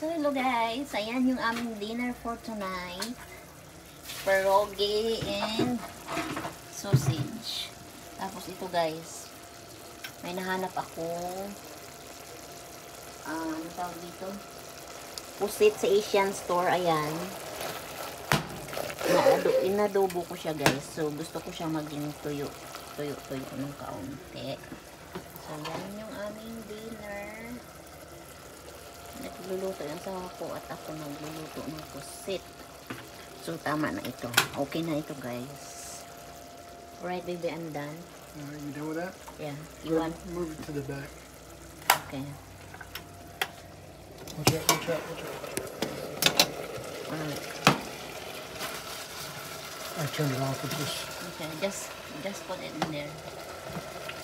So, hello guys. Ayan yung aming dinner for tonight. Pierogi and sausage. Tapos ito guys, may nahanap ako ano tawag dito? Pusit sa Asian store. Ayan. Inadobo ko siya guys. So, gusto ko siya maging tuyo. Tuyo ng kaunti. So, yan yung aming dinner. Nagluluto yung asawa ko at ako nagluluto ng pusit. So, tama na ito. Okay na ito, guys. Alright, baby, I'm done. Alright, you done with that? Yeah. You want? Move it to the back. Okay. Watch out. Alright. I turned it off with this. Okay, just put it in there.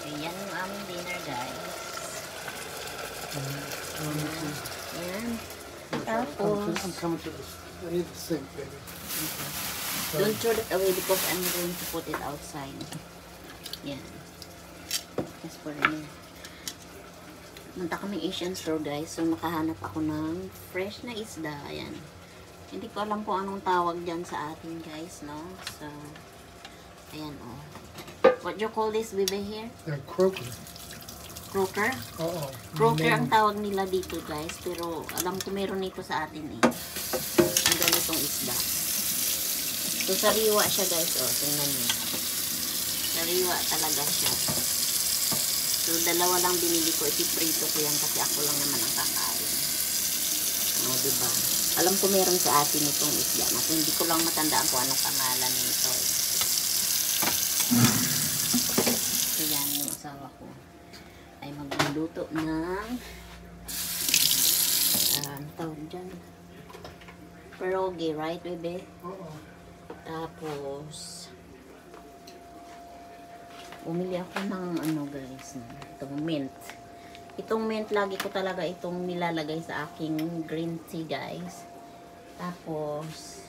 Okay, yan yung aming dinner, guys. Yan. Tapos, I'm coming to this. I need the sink, baby. okay. Don't throw it away because I'm going to put it outside. Yan. Just put it in. Punta kaming Asian store, guys. So, nakahanap ako ng fresh na isda. Ayan. Hindi ko alam kung anong tawag dyan sa atin, guys, no? So, ayan, oh. What do you call this, baby, here? They're croaker. Croaker? Oo. Croaker ang tawag nila dito, guys. Pero, alam ko meron nito sa atin, eh. Ang ganitong isda. So, sariwa siya, guys, oh. Tingnan niyo. Sariwa talaga siya. So, dalawa lang binili ko. Ipiprito ko yan kasi ako lang naman ang kakain. O, diba? Alam ko meron sa atin itong isda na ito. Hindi ko lang matandaan kung anong pangalan nito. So, yan yung asawa ko. Ay magluluto ng ano tawag dyan? Pierogi, right, bebe? Oo. Tapos, umili ako ng ano guys, itong mint. Itong mint, lagi ko talaga itong nilalagay sa aking green tea, guys. Tapos,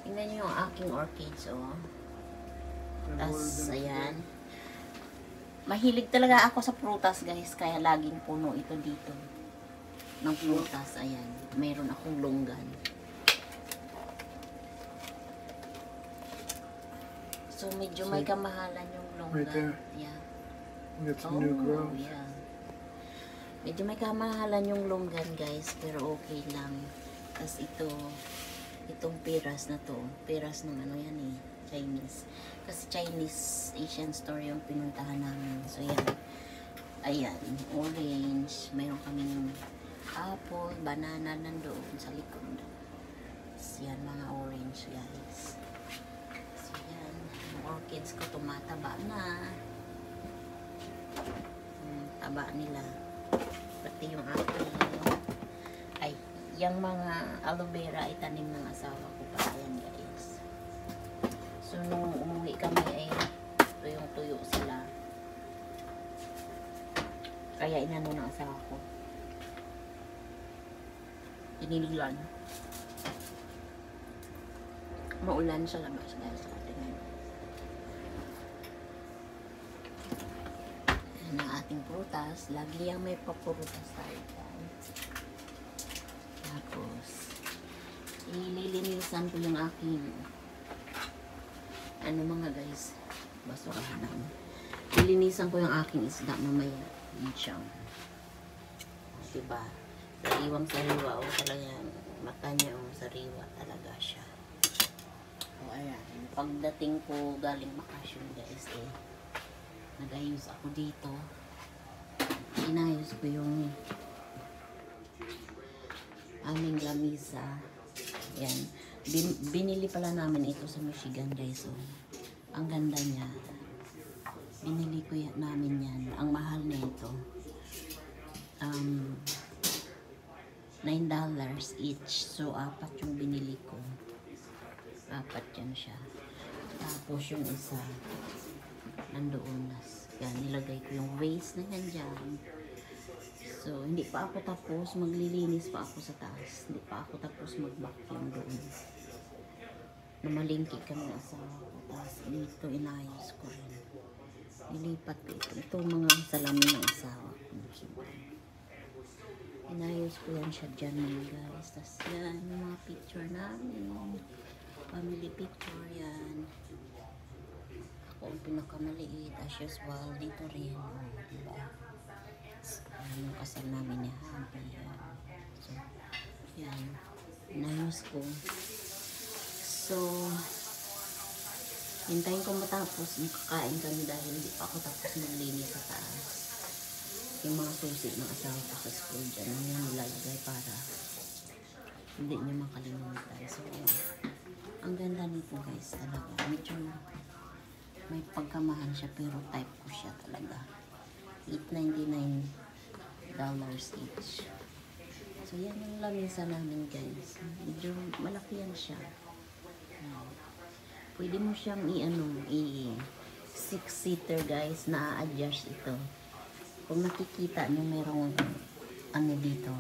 tingnan nyo yung aking orchids, oh. Tapos, ayan. Mahilig talaga ako sa prutas, guys. Kaya laging puno ito dito. Ng prutas, ayan. Mayroon akong longgan. So, medyo may kamahalan yung longgan. Right there. Yeah. We got some new growth. Yeah. Medyo may kamahalan yung longgan, guys, pero okay lang. Tapos itong piras na to, piras ng ano yan eh, Chinese. Kasi Chinese Asian store yung pinuntahan namin. So yan, ayan, orange, mayroon kaming apple, banana nandoon sa likod. So yan, mga orange, guys. So yan, yung orchids ko tumataba na. Taba nila. Pati yung aking yung mga aloe vera ay tanim ng asawa ko pa. Ayan, guys. So nung umuwi kami ay tuyong-tuyo sila. Kaya inano ng asawa ko. Pinililan. Maulan sa labas, guys. Tingnan. Ayan ang ating prutas. Lagi yung may papurutas tayo, guys. Tapos, ililinisan ko yung aking ano mga guys, basurahan namin. Ilinisan ko yung aking isda mamaya. Yan siya. Diba? Sariwang-sariwa. O talagang mata niya o sariwa talaga siya. O ayan. Pagdating ko galing bakasyon, guys, eh, nag-ayos ako dito. Inayos ko yung aming lamisa. Yan. Binili pala namin ito sa Michigan, guys. So, ang ganda niya. Binili ko namin yan. Ang mahal na ito. $9 each. So, 4 yung binili ko. 4 yan siya. Tapos yung isa, nandoon na. Yan, nilagay ko yung vase na yan dyan. So, hindi pa ako tapos, maglilinis pa ako sa taas. Hindi pa ako tapos mag-vacuum doon. Namalingki kami na asawa ko. Tapos dito, inayos ko rin. Nilipat ko ito. Ito mga salamin ng asawa ko. Inayos ko yan siya dyan mga guys. Tapos yan, yung mga picture namin. Family picture yan. Ako ang pinakamaliit as usual. Dito rin. Diba? Yung kasal namin ni Happy. Yan. So, yan. Inayos ko. So, hintayin ko matapos. Makakain kami dahil hindi pa ako tapos maglinis sa taas. Yung mga susi ng asawa ko sa school dyan, yung nilalagay para hindi niya makalimutan. So, ang ganda nito guys talaga. Medyo may pagkamahal siya pero type ko siya talaga. $8.99 each. So, yan yung lamesa namin guys. Medyo malaki yan siya. Pwede mo siyang i-6-seater guys, na-adjust ito. Kung nakikita nyo merong ano dito,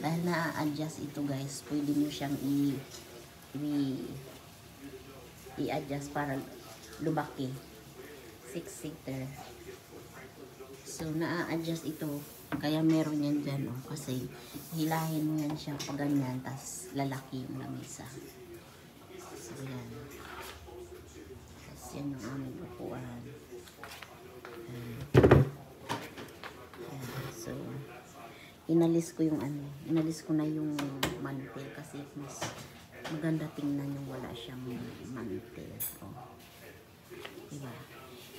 dahil na-adjust ito guys, pwede mo siyang i-adjust para lumaki. 6-seater. So, na-adjust ito, kaya meron yan dyan, oh, kasi hilahin mo yan siya pag ganyan, tas lalaki yung lamesa. So, yan. Tas yan yung aming upuan. So, inalis ko yung inalis ko na yung mantel kasi mas maganda tingnan yung wala siyang mantel. Oh. Diba?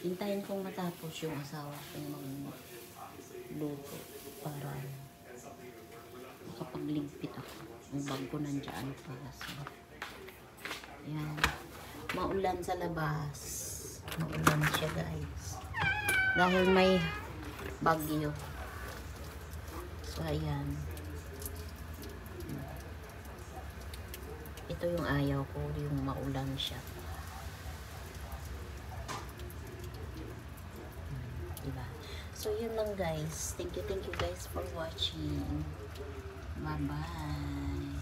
Hintayin kong matapos yung asawa ko magluto para makapagligpit ako. Ang bag ko nandiyan pa. So, yan. Maulan sa labas. Maulan siya guys. Dahil may bagyo. So, ayan. Ito yung ayaw ko, yung maulan siya. Diba? So, yun lang guys. Thank you guys for watching. Bye-bye.